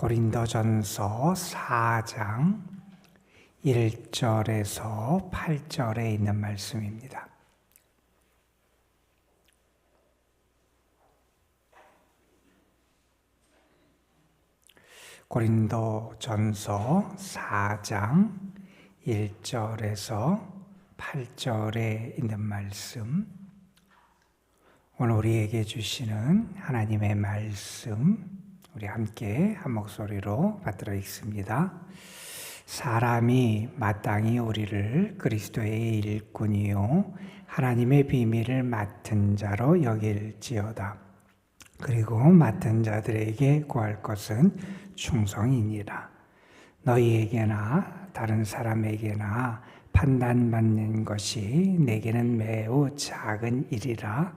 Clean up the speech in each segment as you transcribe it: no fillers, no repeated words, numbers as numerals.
고린도전서 4장 1절에서 8절에 있는 말씀입니다. 고린도전서 4장 1절에서 8절에 있는 말씀, 오늘 우리에게 주시는 하나님의 말씀, 우리 함께 한 목소리로 받들어 읽습니다. 사람이 마땅히 우리를 그리스도의 일꾼이요 하나님의 비밀을 맡은 자로 여길지어다. 그리고 맡은 자들에게 구할 것은 충성이니라. 너희에게나 다른 사람에게나 판단받는 것이 내게는 매우 작은 일이라.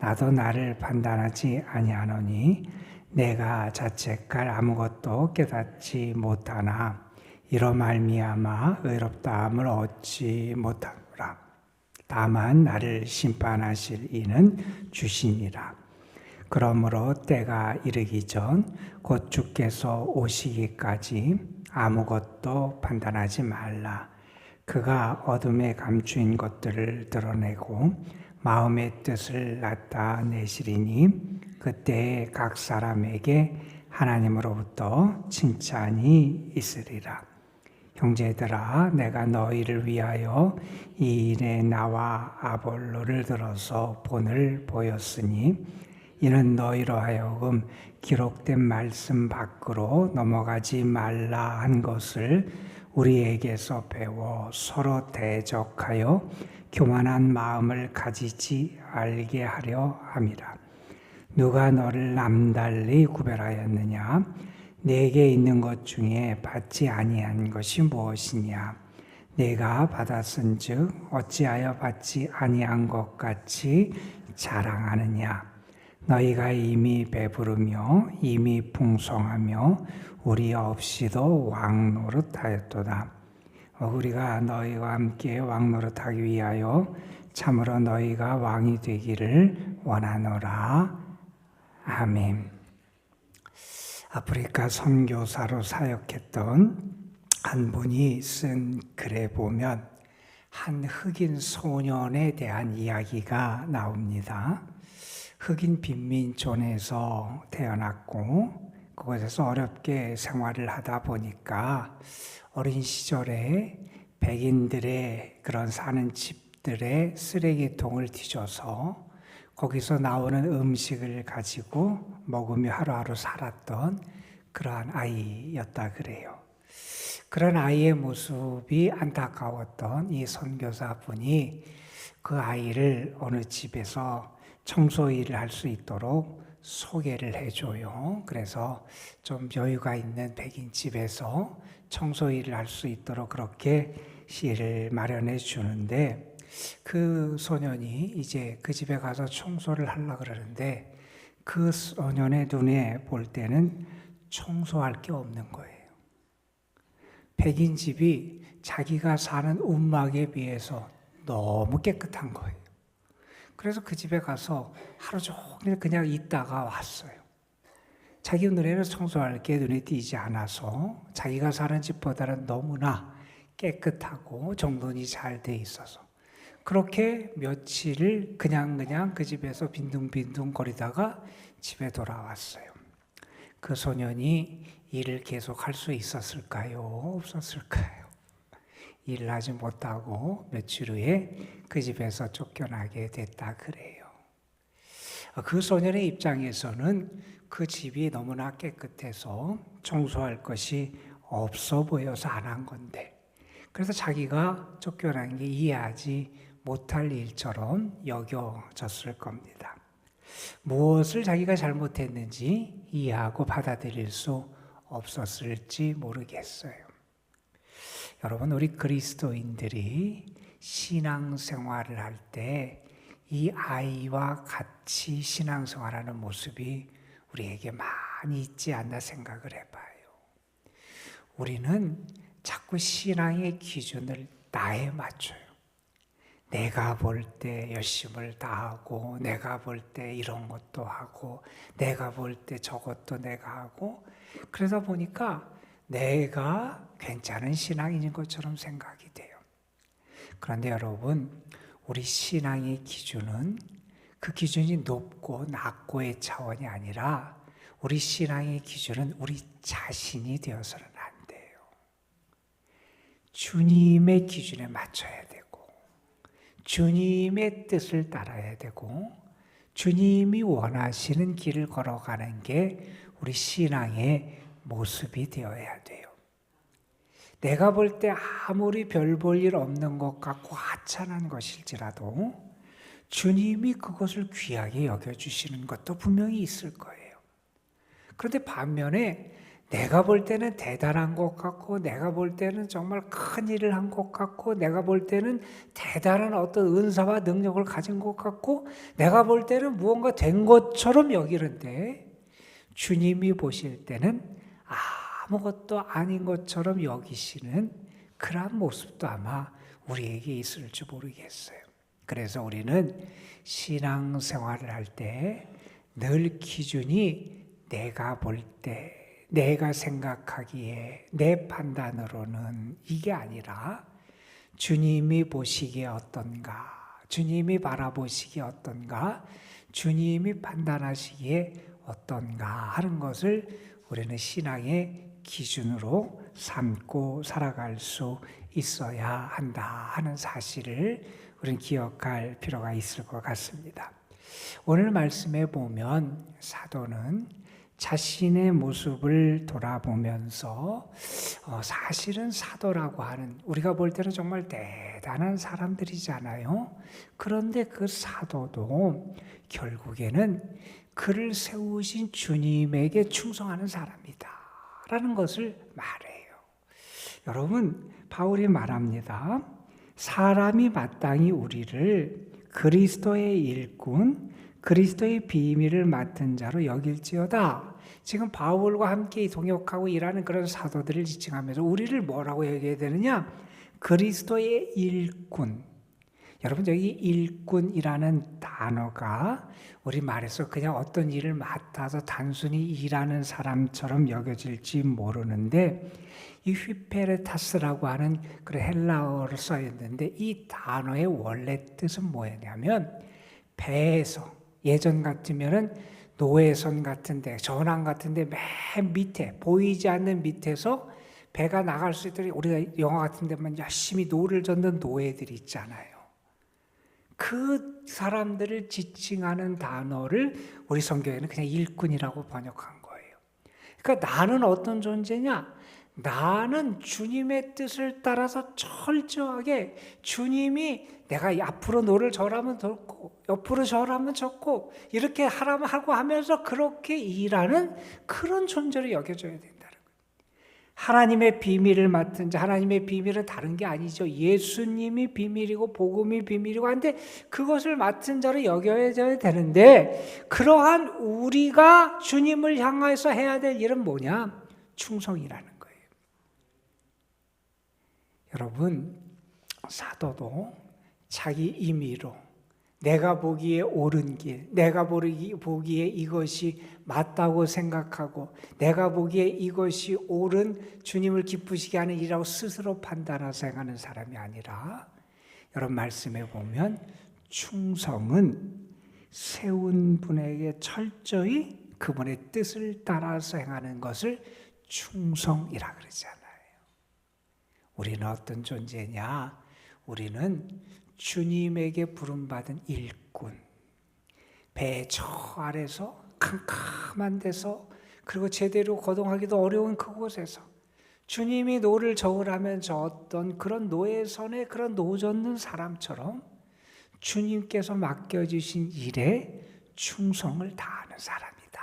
나도 나를 판단하지 아니하노니 내가 자책할 아무것도 깨닫지 못하나 이로 말미암아 의롭다함을 얻지 못하노라. 다만 나를 심판하실 이는 주시니라. 그러므로 때가 이르기 전 곧 주께서 오시기까지 아무것도 판단하지 말라. 그가 어둠에 감추인 것들을 드러내고 마음의 뜻을 나타내시리니 그때에 각 사람에게 하나님으로부터 칭찬이 있으리라. 형제들아, 내가 너희를 위하여 이 일에 나와 아볼로를 들어서 본을 보였으니 이는 너희로 하여금 기록된 말씀 밖으로 넘어가지 말라 한 것을 우리에게서 배워 서로 대적하여 교만한 마음을 가지지 알게 하려 함이라. 누가 너를 남달리 구별하였느냐? 내게 있는 것 중에 받지 아니한 것이 무엇이냐? 내가 받았은즉 어찌하여 받지 아니한 것 같이 자랑하느냐? 너희가 이미 배부르며 이미 풍성하며 우리 없이도 왕노릇하였도다. 우리가 너희와 함께 왕노릇하기 위하여 참으로 너희가 왕이 되기를 원하노라. 아멘. 아프리카 선교사로 사역했던 한 분이 쓴 글에 보면 한 흑인 소년에 대한 이야기가 나옵니다. 흑인 빈민촌에서 태어났고 그곳에서 어렵게 생활을 하다 보니까 어린 시절에 백인들의 그런 사는 집들의 쓰레기통을 뒤져서 거기서 나오는 음식을 가지고 먹으며 하루하루 살았던 그러한 아이였다 그래요. 그런 아이의 모습이 안타까웠던 이 선교사분이 그 아이를 어느 집에서 청소 일을 할 수 있도록 소개를 해줘요. 그래서 좀 여유가 있는 백인 집에서 청소 일을 할 수 있도록 그렇게 일을 마련해 주는데 그 소년이 이제 그 집에 가서 청소를 하려고 그러는데 그 소년의 눈에 볼 때는 청소할 게 없는 거예요. 백인 집이 자기가 사는 움막에 비해서 너무 깨끗한 거예요. 그래서 그 집에 가서 하루 종일 그냥 있다가 왔어요. 자기 눈에는 청소할 게 눈에 띄지 않아서 자기가 사는 집보다는 너무나 깨끗하고 정돈이 잘 돼 있어서 그렇게 며칠을 그냥 그 집에서 빈둥빈둥 거리다가 집에 돌아왔어요. 그 소년이 일을 계속할 수 있었을까요? 없었을까요? 일을 하지 못하고 며칠 후에 그 집에서 쫓겨나게 됐다 그래요. 그 소년의 입장에서는 그 집이 너무나 깨끗해서 청소할 것이 없어 보여서 안 한 건데 그래서 자기가 쫓겨난 게 이해하지 못할 일처럼 여겨졌을 겁니다. 무엇을 자기가 잘못했는지 이해하고 받아들일 수 없었을지 모르겠어요. 여러분, 우리 그리스도인들이 신앙생활을 할 때 이 아이와 같이 신앙생활하는 모습이 우리에게 많이 있지 않나 생각을 해봐요. 우리는 자꾸 신앙의 기준을 나에 맞춰요. 내가 볼 때 열심을 다하고 내가 볼 때 이런 것도 하고 내가 볼 때 저것도 내가 하고 그러다 보니까 내가 괜찮은 신앙인인 것처럼 생각이 돼요. 그런데 여러분, 우리 신앙의 기준은 그 기준이 높고 낮고의 차원이 아니라 우리 신앙의 기준은 우리 자신이 되어서는 안 돼요. 주님의 기준에 맞춰야 되고 주님의 뜻을 따라야 되고 주님이 원하시는 길을 걸어가는 게 우리 신앙의 모습이 되어야 돼요. 내가 볼 때 아무리 별 볼 일 없는 것 같고 하찮은 것일지라도 주님이 그것을 귀하게 여겨주시는 것도 분명히 있을 거예요. 그런데 반면에 내가 볼 때는 대단한 것 같고 내가 볼 때는 정말 큰 일을 한 것 같고 내가 볼 때는 대단한 어떤 은사와 능력을 가진 것 같고 내가 볼 때는 무언가 된 것처럼 여기는데 주님이 보실 때는 아무것도 아닌 것처럼 여기시는 그러한 모습도 아마 우리에게 있을지 모르겠어요. 그래서 우리는 신앙생활을 할 때 늘 기준이 내가 볼 때 내가 생각하기에 내 판단으로는 이게 아니라 주님이 보시기에 어떤가, 주님이 바라보시기에 어떤가, 주님이 판단하시기에 어떤가 하는 것을 우리는 신앙의 기준으로 삼고 살아갈 수 있어야 한다 하는 사실을 우리는 기억할 필요가 있을 것 같습니다. 오늘 말씀에 보면 사도는 자신의 모습을 돌아보면서 사실은 사도라고 하는 우리가 볼 때는 정말 대단한 사람들이잖아요. 그런데 그 사도도 결국에는 그를 세우신 주님에게 충성하는 사람이다 라는 것을 말해요. 여러분, 바울이 말합니다. 사람이 마땅히 우리를 그리스도의 일꾼, 그리스도의 비밀을 맡은 자로 여길지어다. 지금 바울과 함께 동역하고 일하는 그런 사도들을 지칭하면서 우리를 뭐라고 얘기해야 되느냐? 그리스도의 일꾼. 여러분, 여기 일꾼이라는 단어가 우리 말에서 그냥 어떤 일을 맡아서 단순히 일하는 사람처럼 여겨질지 모르는데 이 휘페레타스라고 하는 그런 헬라어로 써 있는데 이 단어의 원래 뜻은 뭐냐면 배에서 예전 같으면은 노회선 같은데 전항 같은데 맨 밑에 보이지 않는 밑에서 배가 나갈 수 있도록 우리가 영화 같은 데만 열심히 노를 젓는 노예들이 있잖아요. 그 사람들을 지칭하는 단어를 우리 성경에는 그냥 일꾼이라고 번역한 거예요. 그러니까 나는 어떤 존재냐? 나는 주님의 뜻을 따라서 철저하게 주님이 내가 앞으로 노를 절하면 젓고 옆으로 절하면 젓고 이렇게 하라면 하고 하면서 그렇게 일하는 그런 존재로 여겨져야 된다는 거예요. 하나님의 비밀을 맡은 자, 하나님의 비밀은 다른 게 아니죠. 예수님이 비밀이고 복음이 비밀이고 한데 그것을 맡은 자로 여겨져야 되는데 그러한 우리가 주님을 향해서 해야 될 일은 뭐냐? 충성이라는 거예요. 여러분, 사도도 자기 임의로 내가 보기에 옳은 길, 내가 보기에 이것이 맞다고 생각하고 내가 보기에 이것이 옳은 주님을 기쁘시게 하는 일이라고 스스로 판단해서 행하는 사람이 아니라 여러분 말씀에 보면 충성은 세운 분에게 철저히 그분의 뜻을 따라서 행하는 것을 충성이라 그러잖아요. 우리는 어떤 존재냐? 우리는 주님에게 부름받은 일꾼. 배 저 아래서 캄캄한 데서 그리고 제대로 거동하기도 어려운 그곳에서 주님이 노를 저으라면 저었던 그런 노예선에 그런 노젓는 사람처럼 주님께서 맡겨주신 일에 충성을 다하는 사람이다.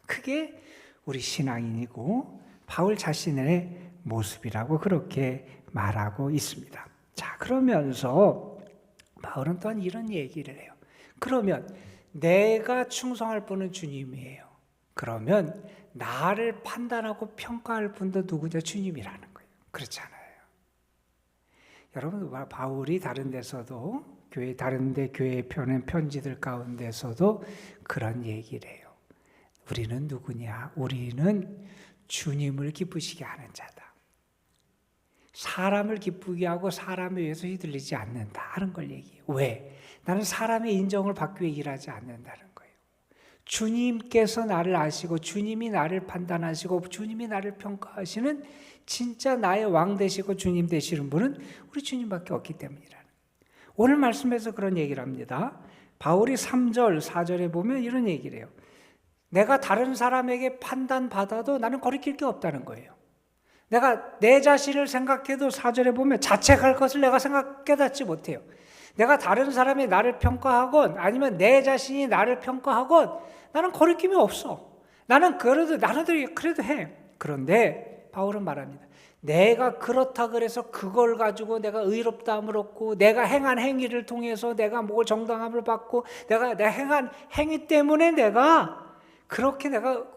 그게 우리 신앙인이고 바울 자신의 모습이라고 그렇게 말하고 있습니다. 자, 그러면서 바울은 또한 이런 얘기를 해요. 그러면 내가 충성할 분은 주님이에요. 그러면 나를 판단하고 평가할 분도 누구냐? 주님이라는 거예요. 그렇잖아요. 여러분, 바울이 다른 데서도 다른 데 교회에 펴낸 편지들 가운데서도 그런 얘기를 해요. 우리는 누구냐? 우리는 주님을 기쁘시게 하는 자다. 사람을 기쁘게 하고 사람에 의해서 휘둘리지 않는다 하는 걸 얘기해요. 왜? 나는 사람의 인정을 받기 위해 일하지 않는다는 거예요. 주님께서 나를 아시고 주님이 나를 판단하시고 주님이 나를 평가하시는 진짜 나의 왕 되시고 주님 되시는 분은 우리 주님밖에 없기 때문이라는. 오늘 말씀에서 그런 얘기를 합니다. 바울이 3절, 4절에 보면 이런 얘기를 해요. 내가 다른 사람에게 판단받아도 나는 거리낄 게 없다는 거예요. 내가 내 자신을 생각해도 4절에 보면 자책할 것을 내가 깨닫지 못해요. 내가 다른 사람이 나를 평가하건 아니면 내 자신이 나를 평가하건 나는 거리낌이 없어. 나는 그래도 해. 그런데 바울은 말합니다. 내가 그렇다 그래서 그걸 가지고 내가 의롭다함을 얻고 내가 행한 행위를 통해서 내가 뭐 정당함을 받고 내가 행한 행위 때문에 내가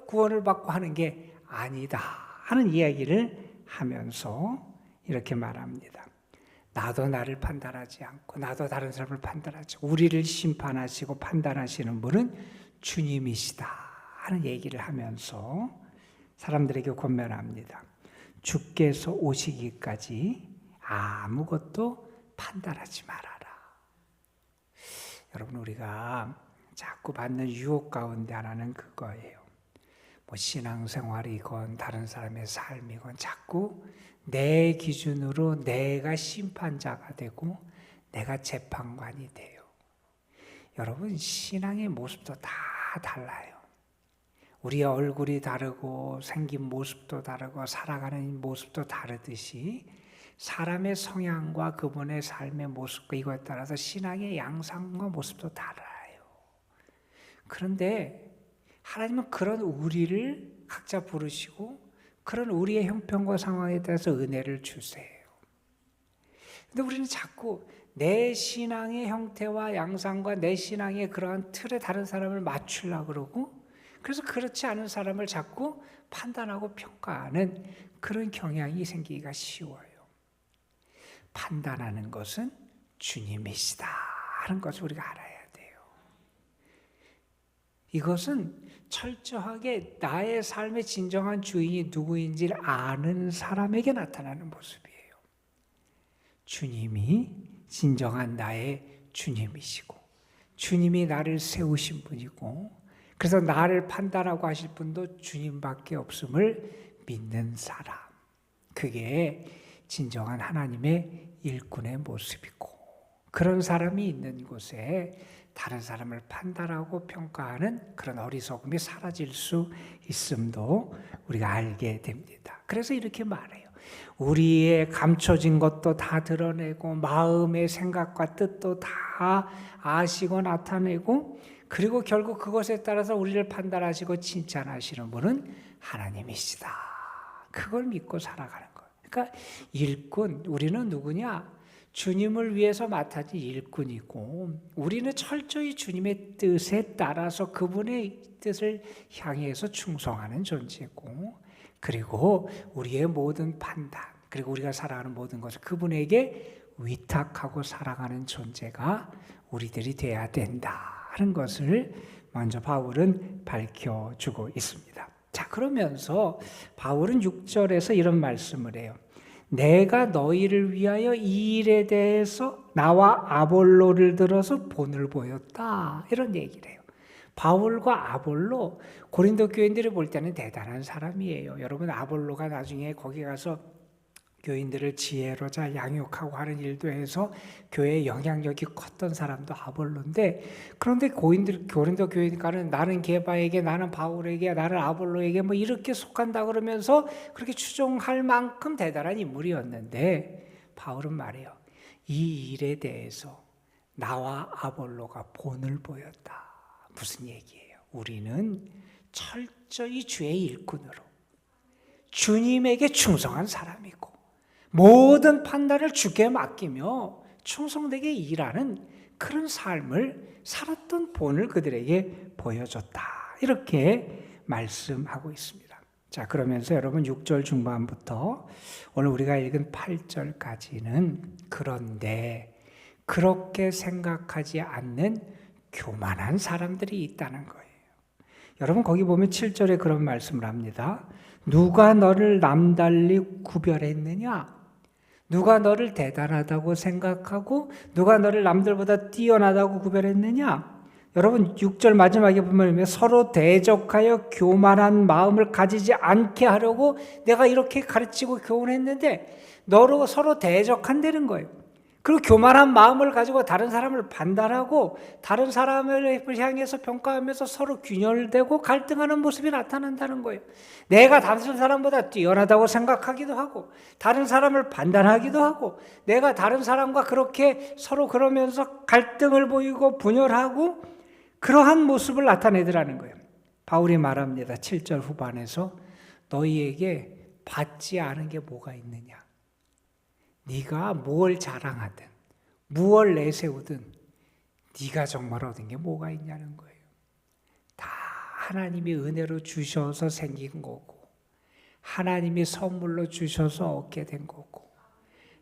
구원을 받고 하는 게 아니다 하는 이야기를 하면서 이렇게 말합니다. 나도 나를 판단하지 않고 나도 다른 사람을 판단하지 않고 우리를 심판하시고 판단하시는 분은 주님이시다 하는 얘기를 하면서 사람들에게 권면합니다. 주께서 오시기까지 아무것도 판단하지 말아라. 여러분, 우리가 자꾸 받는 유혹 가운데 하나는 그거예요. 뭐 신앙생활이건 다른 사람의 삶이건 자꾸 내 기준으로 내가 심판자가 되고 내가 재판관이 돼요. 여러분, 신앙의 모습도 다 달라요. 우리의 얼굴이 다르고 생긴 모습도 다르고 살아가는 모습도 다르듯이 사람의 성향과 그분의 삶의 모습과 이거에 따라서 신앙의 양상과 모습도 달라요. 그런데 하나님은 그런 우리를 각자 부르시고 그런 우리의 형편과 상황에 따라서 은혜를 주세요. 근데 우리는 자꾸 내 신앙의 형태와 양상과 내 신앙의 그러한 틀에 다른 사람을 맞추려고 그러고 그래서 그렇지 않은 사람을 자꾸 판단하고 평가하는 그런 경향이 생기기가 쉬워요. 판단하는 것은 주님이시다 하는 것을 우리가 알아야 돼요. 이것은 철저하게 나의 삶의 진정한 주인이 누구인지를 아는 사람에게 나타나는 모습이에요. 주님이 진정한 나의 주님이시고 주님이 나를 세우신 분이고 그래서 나를 판단하고 하실 분도 주님밖에 없음을 믿는 사람. 그게 진정한 하나님의 일꾼의 모습이고 그런 사람이 있는 곳에 다른 사람을 판단하고 평가하는 그런 어리석음이 사라질 수 있음도 우리가 알게 됩니다. 그래서 이렇게 말해요. 우리의 감춰진 것도 다 드러내고 마음의 생각과 뜻도 다 아시고 나타내고 그리고 결국 그것에 따라서 우리를 판단하시고 칭찬하시는 분은 하나님이시다. 그걸 믿고 살아가는 거예요. 그러니까 일꾼, 우리는 누구냐? 주님을 위해서 맡아진 일꾼이고 우리는 철저히 주님의 뜻에 따라서 그분의 뜻을 향해서 충성하는 존재고 그리고 우리의 모든 판단 그리고 우리가 살아가는 모든 것을 그분에게 위탁하고 살아가는 존재가 우리들이 돼야 된다 하는 것을 먼저 바울은 밝혀주고 있습니다. 자, 그러면서 바울은 6절에서 이런 말씀을 해요. 내가 너희를 위하여 이 일에 대해서 나와 아볼로를 들어서 본을 보였다. 이런 얘기를 해요. 바울과 아볼로, 고린도 교인들이 볼 때는 대단한 사람이에요. 여러분, 아볼로가 나중에 거기 가서 교인들을 지혜로 잘 양육하고 하는 일도 해서 교회의 영향력이 컸던 사람도 아볼로인데 그런데 고린도 교인들과는 나는 게바에게 나는 바울에게 나는 아볼로에게 뭐 이렇게 속한다 그러면서 그렇게 추종할 만큼 대단한 인물이었는데 바울은 말해요. 이 일에 대해서 나와 아볼로가 본을 보였다. 무슨 얘기예요? 우리는 철저히 주의 일꾼으로 주님에게 충성한 사람이고 모든 판단을 주께 맡기며 충성되게 일하는 그런 삶을 살았던 본을 그들에게 보여줬다. 이렇게 말씀하고 있습니다. 자, 그러면서 여러분 6절 중반부터 오늘 우리가 읽은 8절까지는 그런데 그렇게 생각하지 않는 교만한 사람들이 있다는 거예요. 여러분 거기 보면 7절에 그런 말씀을 합니다. 누가 너를 남달리 구별했느냐? 누가 너를 대단하다고 생각하고 누가 너를 남들보다 뛰어나다고 구별했느냐? 여러분 6절 마지막에 보면 서로 대적하여 교만한 마음을 가지지 않게 하려고 내가 이렇게 가르치고 교훈했는데 너로 서로 대적한다는 거예요. 그리고 교만한 마음을 가지고 다른 사람을 판단하고 다른 사람을 향해서 평가하면서 서로 균열되고 갈등하는 모습이 나타난다는 거예요. 내가 다른 사람보다 뛰어나다고 생각하기도 하고 다른 사람을 판단하기도 하고 내가 다른 사람과 그렇게 서로 그러면서 갈등을 보이고 분열하고 그러한 모습을 나타내더라는 거예요. 바울이 말합니다. 7절 후반에서 너희에게 받지 않은 게 뭐가 있느냐? 네가 뭘 자랑하든 무엇을 내세우든 네가 정말 얻은 게 뭐가 있냐는 거예요. 다 하나님이 은혜로 주셔서 생긴 거고 하나님이 선물로 주셔서 얻게 된 거고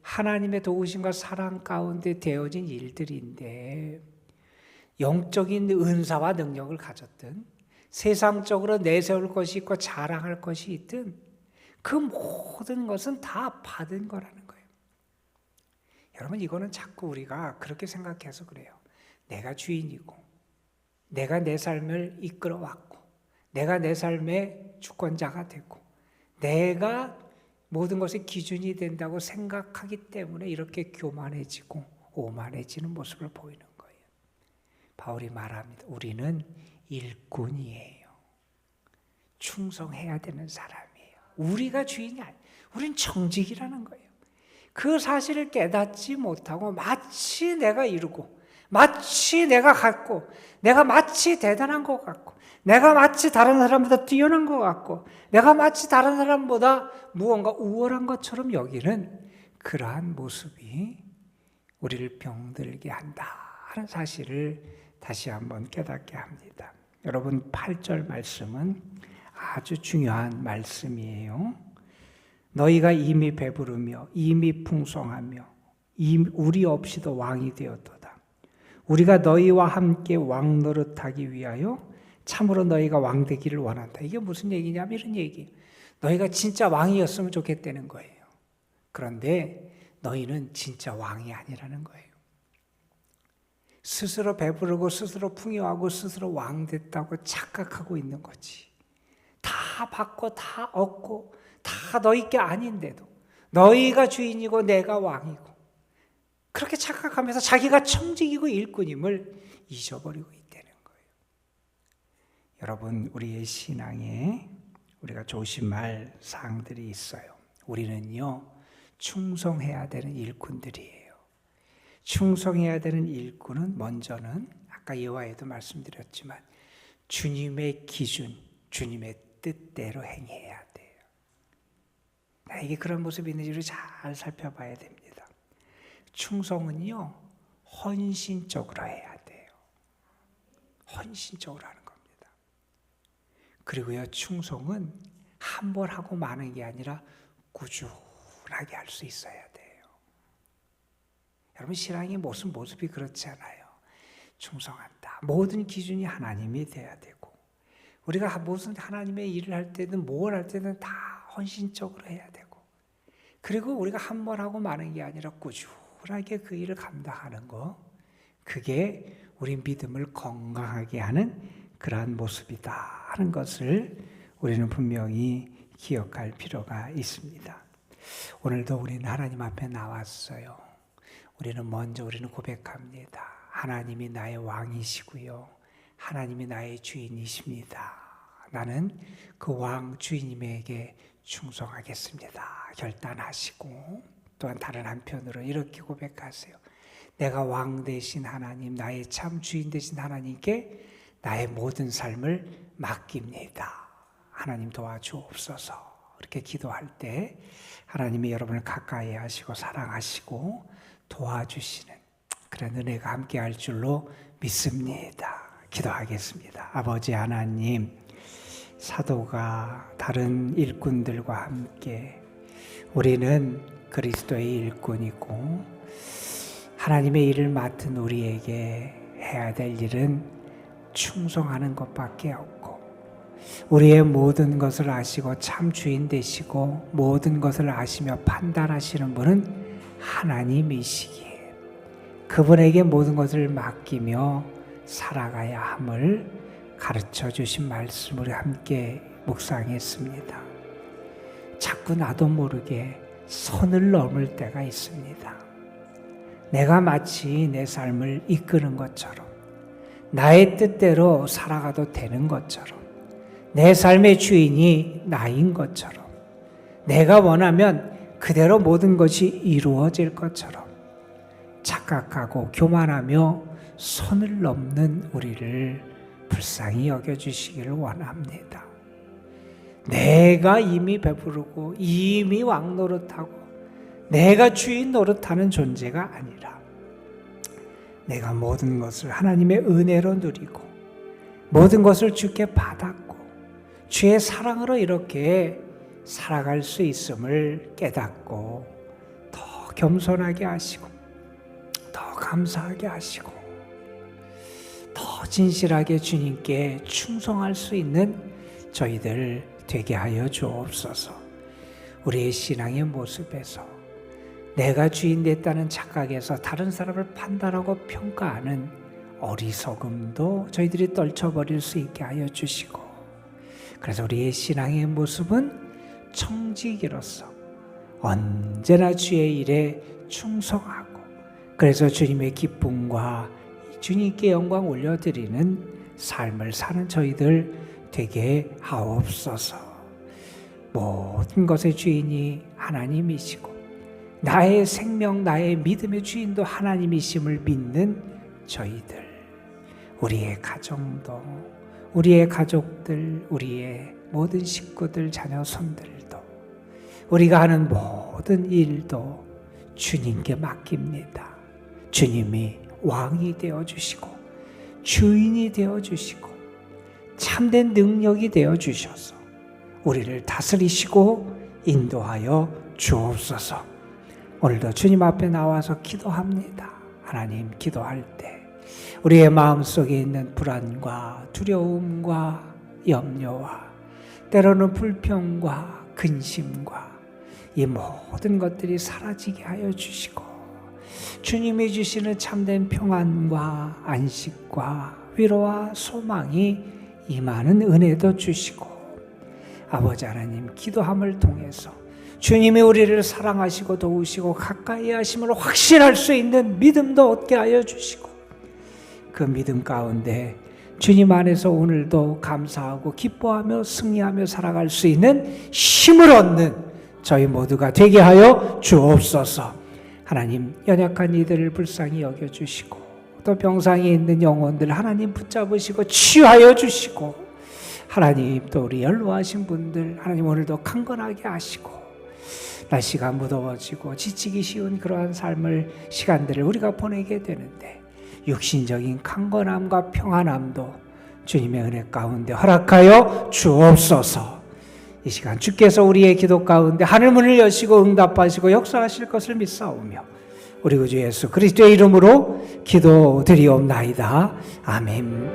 하나님의 도우심과 사랑 가운데 되어진 일들인데 영적인 은사와 능력을 가졌든 세상적으로 내세울 것이 있고 자랑할 것이 있든 그 모든 것은 다 받은 거라는 거예요. 여러분 이거는 자꾸 우리가 그렇게 생각해서 그래요. 내가 주인이고 내가 내 삶을 이끌어왔고 내가 내 삶의 주권자가 되고 내가 모든 것의 기준이 된다고 생각하기 때문에 이렇게 교만해지고 오만해지는 모습을 보이는 거예요. 바울이 말합니다. 우리는 일꾼이에요. 충성해야 되는 사람이에요. 우리가 주인이 아니에요. 우리는 청직이라는 거예요. 그 사실을 깨닫지 못하고 마치 내가 이루고 마치 내가 갖고 내가 마치 대단한 것 같고 내가 마치 다른 사람보다 뛰어난 것 같고 내가 마치 다른 사람보다 무언가 우월한 것처럼 여기는 그러한 모습이 우리를 병들게 한다 하는 사실을 다시 한번 깨닫게 합니다. 여러분 8절 말씀은 아주 중요한 말씀이에요. 너희가 이미 배부르며 이미 풍성하며 우리 없이도 왕이 되었도다. 우리가 너희와 함께 왕 노릇하기 위하여 참으로 너희가 왕 되기를 원한다. 이게 무슨 얘기냐면 이런 얘기예요. 너희가 진짜 왕이었으면 좋겠다는 거예요. 그런데 너희는 진짜 왕이 아니라는 거예요. 스스로 배부르고 스스로 풍요하고 스스로 왕 됐다고 착각하고 있는 거지. 다 받고 다 얻고 다 너희 게 아닌데도 너희가 주인이고 내가 왕이고 그렇게 착각하면서 자기가 청직이고 일꾼임을 잊어버리고 있다는 거예요. 여러분 우리의 신앙에 우리가 조심할 사항들이 있어요. 우리는요 충성해야 되는 일꾼들이에요. 충성해야 되는 일꾼은 먼저는 아까 예화에도 말씀드렸지만 주님의 기준, 주님의 뜻대로 행해야 돼요. 나에게 그런 모습이 있는지를 잘 살펴봐야 됩니다. 충성은요 헌신적으로 해야 돼요. 헌신적으로 하는 겁니다. 그리고요 충성은 한 번 하고 마는 게 아니라 꾸준하게 할 수 있어야 돼요. 여러분 신앙의 모습이 그렇지 않아요. 충성한다. 모든 기준이 하나님이 돼야 되고 우리가 무슨 하나님의 일을 할 때든 뭘 할 때든 다 헌신적으로 해야 되고 그리고 우리가 한 번 하고 마는 게 아니라 꾸준하게 그 일을 감당하는 거 그게 우리 믿음을 건강하게 하는 그러한 모습이다 하는 것을 우리는 분명히 기억할 필요가 있습니다. 오늘도 우리는 하나님 앞에 나왔어요. 우리는 고백합니다. 하나님이 나의 왕이시고요. 하나님이 나의 주인이십니다. 나는 그 왕 주인님에게 충성하겠습니다. 결단하시고 또한 다른 한편으로 이렇게 고백하세요. 내가 왕 되신 하나님, 나의 참 주인 되신 하나님께 나의 모든 삶을 맡깁니다. 하나님 도와주옵소서. 이렇게 기도할 때 하나님이 여러분을 가까이 하시고 사랑하시고 도와주시는 그런 은혜가 함께 할 줄로 믿습니다. 기도하겠습니다. 아버지 하나님, 사도가 다른 일꾼들과 함께 우리는 그리스도의 일꾼이고 하나님의 일을 맡은 우리에게 해야 될 일은 충성하는 것밖에 없고 우리의 모든 것을 아시고 참 주인 되시고 모든 것을 아시며 판단하시는 분은 하나님이시기에 그분에게 모든 것을 맡기며 살아가야 함을 가르쳐 주신 말씀을 함께 묵상했습니다. 자꾸 나도 모르게 선을 넘을 때가 있습니다. 내가 마치 내 삶을 이끄는 것처럼 나의 뜻대로 살아가도 되는 것처럼 내 삶의 주인이 나인 것처럼 내가 원하면 그대로 모든 것이 이루어질 것처럼 착각하고 교만하며 선을 넘는 우리를 불쌍히 여겨주시기를 원합니다. 내가 이미 배부르고 이미 왕 노릇하고 내가 주인 노릇하는 존재가 아니라 내가 모든 것을 하나님의 은혜로 누리고 모든 것을 주께 받았고 주의 사랑으로 이렇게 살아갈 수 있음을 깨닫고 더 겸손하게 하시고 더 감사하게 하시고 더 진실하게 주님께 충성할 수 있는 저희들 되게 하여 주옵소서. 우리의 신앙의 모습에서 내가 주인 됐다는 착각에서 다른 사람을 판단하고 평가하는 어리석음도 저희들이 떨쳐버릴 수 있게 하여 주시고 그래서 우리의 신앙의 모습은 청지기로서 언제나 주의 일에 충성하고 그래서 주님의 기쁨과 주님께 영광 올려드리는 삶을 사는 저희들 되게 하옵소서. 모든 것의 주인이 하나님이시고 나의 생명, 나의 믿음의 주인도 하나님이심을 믿는 저희들, 우리의 가정도, 우리의 가족들, 우리의 모든 식구들, 자녀, 손들도 우리가 하는 모든 일도 주님께 맡깁니다. 주님이 왕이 되어주시고 주인이 되어주시고 참된 능력이 되어주셔서 우리를 다스리시고 인도하여 주옵소서. 오늘도 주님 앞에 나와서 기도합니다. 하나님, 기도할 때 우리의 마음속에 있는 불안과 두려움과 염려와 때로는 불평과 근심과 이 모든 것들이 사라지게 하여 주시고 주님이 주시는 참된 평안과 안식과 위로와 소망이 임하는 은혜도 주시고 아버지 하나님, 기도함을 통해서 주님이 우리를 사랑하시고 도우시고 가까이 하심을 확신할 수 있는 믿음도 얻게 하여 주시고 그 믿음 가운데 주님 안에서 오늘도 감사하고 기뻐하며 승리하며 살아갈 수 있는 힘을 얻는 저희 모두가 되게 하여 주옵소서. 하나님, 연약한 이들을 불쌍히 여겨주시고 또 병상에 있는 영혼들 하나님 붙잡으시고 치유하여 주시고 하나님, 또 우리 연로하신 분들 하나님 오늘도 강건하게 하시고 날씨가 무더워지고 지치기 쉬운 그러한 삶을 시간들을 우리가 보내게 되는데 육신적인 강건함과 평안함도 주님의 은혜 가운데 허락하여 주옵소서. 이 시간 주께서 우리의 기도 가운데 하늘문을 여시고 응답하시고 역사하실 것을 믿사오며 우리 구주 예수 그리스도의 이름으로 기도드리옵나이다. 아멘.